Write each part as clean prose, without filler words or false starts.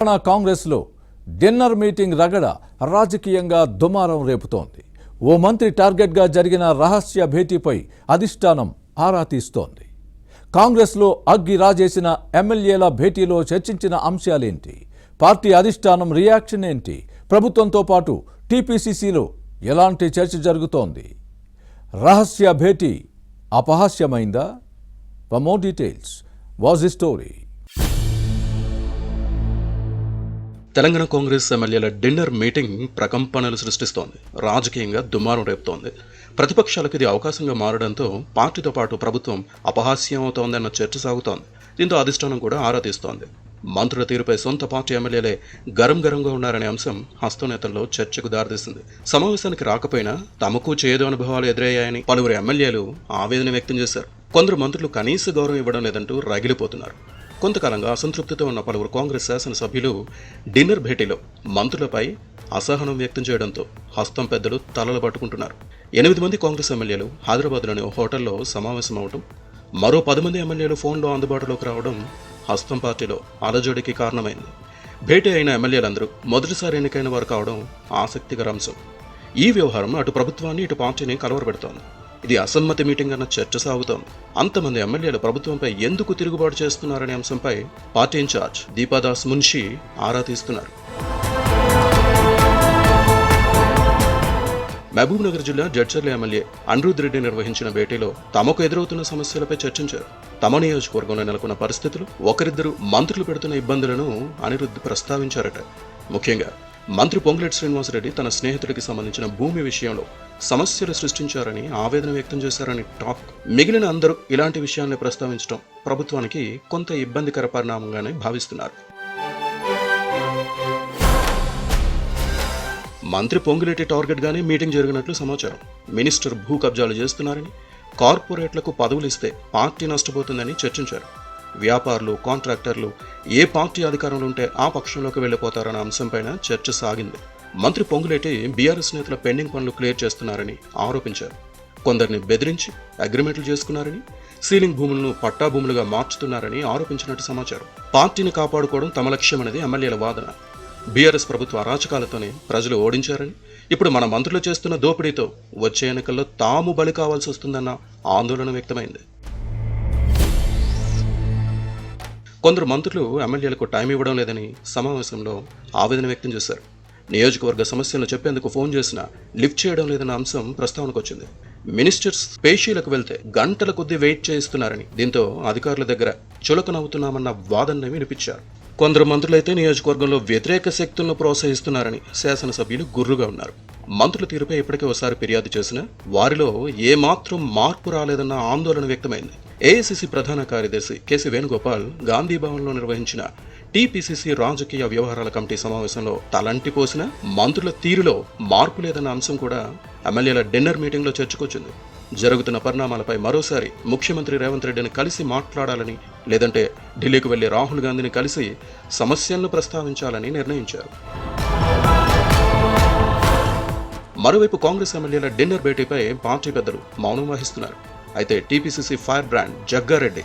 కాంగ్రెస్లో dinner meeting రగడ రాజకీయంగా దుమారం రేపుతోంది. ఓ మంత్రి టార్గెట్గా జరిగిన రహస్య భేటీపై అధిష్టానం ఆరా తీస్తోంది. కాంగ్రెస్లో అగ్గి రాజేసిన ఎమ్మెల్యేల భేటీలో చర్చించిన అంశాలేంటి? పార్టీ అధిష్టానం రియాక్షన్ ఏంటి? ప్రభుత్వంతో పాటు టీపీసీసీలో ఎలాంటి చర్చ జరుగుతోంది? రహస్య భేటీ అపహాస్యమైందా? For more details was the story. Telangana Congress ఎమ్మెల్యేల డిన్నర్ మీటింగ్ ప్రకంపనలు సృష్టిస్తోంది. రాజకీయంగా దుమారం రేపుతోంది. ప్రతిపక్షాలకు ఇది అవకాశంగా మారడంతో పార్టీతో పాటు ప్రభుత్వం అపహాస్యం అవుతోందన్న చర్చ సాగుతోంది. దీంతో అధిష్టానం కూడా ఆరా తీస్తోంది. మంత్రుల తీరుపై సొంత పార్టీ ఎమ్మెల్యేలే గరంగా ఉన్నారనే అంశం హస్తనేతల్లో చర్చకు దారితీసింది. సమావేశానికి రాకపోయినా తమకు చేదు అనుభవాలు ఎదురయ్యాయని పలువురు ఎమ్మెల్యేలు ఆవేదన వ్యక్తం చేశారు. కొందరు మంత్రులు కనీస గౌరవం ఇవ్వడం లేదంటూ రగిలిపోతున్నారు. కొంతకాలంగా అసంతృప్తితో ఉన్న పలువురు కాంగ్రెస్ శాసనసభ్యులు డిన్నర్ భేటీలో మంత్రులపై అసహనం వ్యక్తం చేయడంతో హస్తం పెద్దలు తలలు పట్టుకుంటున్నారు. 8 మంది కాంగ్రెస్ ఎమ్మెల్యేలు హైదరాబాద్లోని ఓ హోటల్లో సమావేశం అవడం, మరో 10 మంది ఎమ్మెల్యేలు ఫోన్లో అందుబాటులోకి రావడం హస్తం పార్టీలో అలజడికి కారణమైంది. భేటీ అయిన ఎమ్మెల్యేలందరూ మొదటిసారి ఎన్నికైన వారు కావడం ఆసక్తికర అంశం. ఈ వ్యవహారం అటు ప్రభుత్వాన్ని ఇటు పార్టీని కలవరపెడుతోంది. ఇది అసమ్మతి మీటింగ్ అన్న చర్చ సాగుతోంది. అంతమంది ఎమ్మెల్యేలు ప్రభుత్వంపై ఎందుకు తిరుగుబాటు చేస్తున్నారనే అంశంపై పార్టీ ఇన్ఛార్జ్ దీపాదాస్ మున్షి ఆరా తీస్తున్నారు. మహబూబ్నగర్ జిల్లా జడ్చర్ల ఎమ్మెల్యే అనిరుద్ రెడ్డి నిర్వహించిన భేటీలో తమకు ఎదురవుతున్న సమస్యలపై చర్చించారు. తమ నియోజకవర్గంలో నెలకొన్న పరిస్థితులు, ఒకరిద్దరు మంత్రులు పెడుతున్న ఇబ్బందులను అనిరుద్ ప్రస్తావించారట. ముఖ్యంగా మంత్రి పొంగులేటి శ్రీనివాసరెడ్డి తన స్నేహితుడికి సంబంధించిన భూమి విషయంలో సమస్యలు సృష్టించారని ఆవేదన వ్యక్తం చేశారని టాక్. మిగిలిన అందరూ ఇలాంటి విషయాన్ని ప్రస్తావించడం ప్రభుత్వానికి కొంత ఇబ్బందికర పరిణామంగానే భావిస్తున్నారు. మంత్రి పొంగులేటి టార్గెట్గానే మీటింగ్ జరిగినట్లు సమాచారం. మినిస్టర్ భూ కబ్జాలు చేస్తున్నారని, కార్పొరేట్లకు పదవులు ఇస్తే పార్టీ నష్టపోతుందని చర్చించారు. వ్యాపారులు, కాంట్రాక్టర్లు ఏ పార్టీ అధికారంలో ఉంటే ఆ పక్షంలోకి వెళ్లిపోతారన్న అంశంపైన చర్చ సాగింది. మంత్రి పొంగులేటి బీఆర్ఎస్ నేతల పెండింగ్ పనులు క్లియర్ చేస్తున్నారని ఆరోపించారు. కొందరిని బెదిరించి అగ్రిమెంట్లు చేసుకున్నారని, సీలింగ్ భూములను పట్టా భూములుగా మార్చుతున్నారని ఆరోపించినట్టు సమాచారం. పార్టీని కాపాడుకోవడం తమ లక్ష్యమనేది ఎమ్మెల్యేల వాదన. బీఆర్ఎస్ ప్రభుత్వ అరాచకాలతోనే ప్రజలు ఓడించారని, ఇప్పుడు మన మంత్రులు చేస్తున్న దోపిడీతో వచ్చే ఎన్నికల్లో తాము బలి కావాల్సి వస్తుందన్న ఆందోళన వ్యక్తమైంది. కొందరు మంత్రులు ఎమ్మెల్యేలకు టైం ఇవ్వడం లేదని సమావేశంలో ఆవేదన వ్యక్తం చేశారు. నియోజకవర్గ సమస్యలను చెప్పేందుకు ఫోన్ చేసినా లిఫ్ట్ చేయడం లేదన్న అంశం ప్రస్తావనకు వచ్చింది. మినిస్టర్స్ పేషీలకు వెళ్తే గంటల కొద్దీ వెయిట్ చేయిస్తున్నారని, దీంతో అధికారుల దగ్గర చులకనవుతున్నామన్న వాదనని వినిపించారు. కొందరు మంత్రులైతే నియోజకవర్గంలో వ్యతిరేక శక్తులను ప్రోత్సహిస్తున్నారని శాసనసభ్యులు గుర్రుగా ఉన్నారు. మంత్రుల తీరుపై ఇప్పటికే ఒకసారి ఫిర్యాదు చేసినా వారిలో ఏమాత్రం మార్పు రాలేదన్న ఆందోళన వ్యక్తమైంది. ఏఐసీసీ ప్రధాన కార్యదర్శి కేసీ వేణుగోపాల్ గాంధీ భవన్లో నిర్వహించిన టీపీసీసీ రాజకీయ వ్యవహారాల కమిటీ సమావేశంలో తలంటి పోసిన మంత్రుల తీరులో మార్పు లేదన్న అంశం కూడా ఎమ్మెల్యేల డిన్నర్ మీటింగ్లో చర్చకొచ్చింది. జరుగుతున్న పరిణామాలపై మరోసారి ముఖ్యమంత్రి రేవంత్ రెడ్డిని కలిసి మాట్లాడాలని, లేదంటే ఢిల్లీకి వెళ్లి రాహుల్ గాంధీని కలిసి సమస్యలను ప్రస్తావించాలని నిర్ణయించారు. మరోవైపు కాంగ్రెస్ ఎమ్మెల్యేల డిన్నర్ భేటీపై పార్టీ పెద్దలు మౌనం వహిస్తున్నారు. అయితే టీపీసీసీ ఫైర్ బ్రాండ్ జగ్గారెడ్డి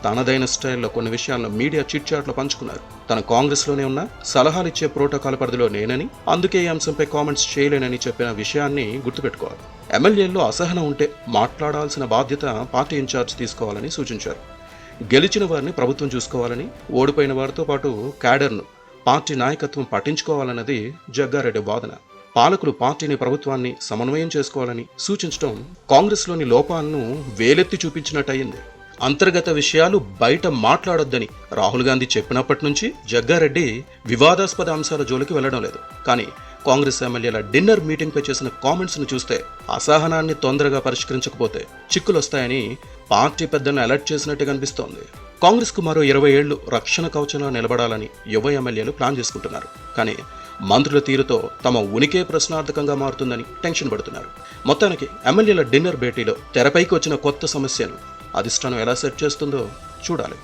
తనదైన స్టైల్లో కొన్ని విషయాలను మీడియా చిట్చాట్లో పంచుకున్నారు. తన కాంగ్రెస్లోనే ఉన్న సలహాలిచ్చే ప్రోటోకాల్ పరిధిలో నేనని, అందుకే ఈ అంశంపై కామెంట్స్ చేయలేనని చెప్పిన విషయాన్ని గుర్తుపెట్టుకోవాలి. ఎమ్మెల్యేల్లో అసహనం ఉంటే మాట్లాడాల్సిన బాధ్యత పార్టీ ఇన్ఛార్జ్ తీసుకోవాలని సూచించారు. గెలిచిన వారిని ప్రభుత్వం చూసుకోవాలని, ఓడిపోయిన వారితో పాటు క్యాడర్ను పార్టీ నాయకత్వం పట్టించుకోవాలన్నది జగ్గారెడ్డి వాదన. పాలకులు పార్టీని, ప్రభుత్వాన్ని సమన్వయం చేసుకోవాలని సూచించడం కాంగ్రెస్లోని లోపాలను వేలెత్తి చూపించినట్టయింది. అంతర్గత విషయాలు బయట మాట్లాడొద్దని రాహుల్ గాంధీ చెప్పినప్పటి నుంచి జగ్గారెడ్డి వివాదాస్పద అంశాల జోలికి వెళ్లడం లేదు. కానీ కాంగ్రెస్ ఎమ్మెల్యేల డిన్నర్ మీటింగ్పై చేసిన కామెంట్స్ను చూస్తే అసహనాన్ని తొందరగా పరిష్కరించకపోతే చిక్కులొస్తాయని పార్టీ పెద్దలను అలర్ట్ చేసినట్టు కనిపిస్తోంది. కాంగ్రెస్కు మరో 20 ఏళ్లు రక్షణ కవచంలా నిలబడాలని యువ ఎమ్మెల్యేలు ప్లాన్ చేసుకుంటున్నారు. కానీ మంత్రుల తీరుతో తమ ఉనికే ప్రశ్నార్థకంగా మారుతుందని టెన్షన్ పడుతున్నారు. మొత్తానికి ఎమ్మెల్యేల డిన్నర్ భేటీలో తెరపైకి వచ్చిన కొత్త సమస్యను అధిష్టానం ఎలా సెట్ చేస్తుందో చూడాలి.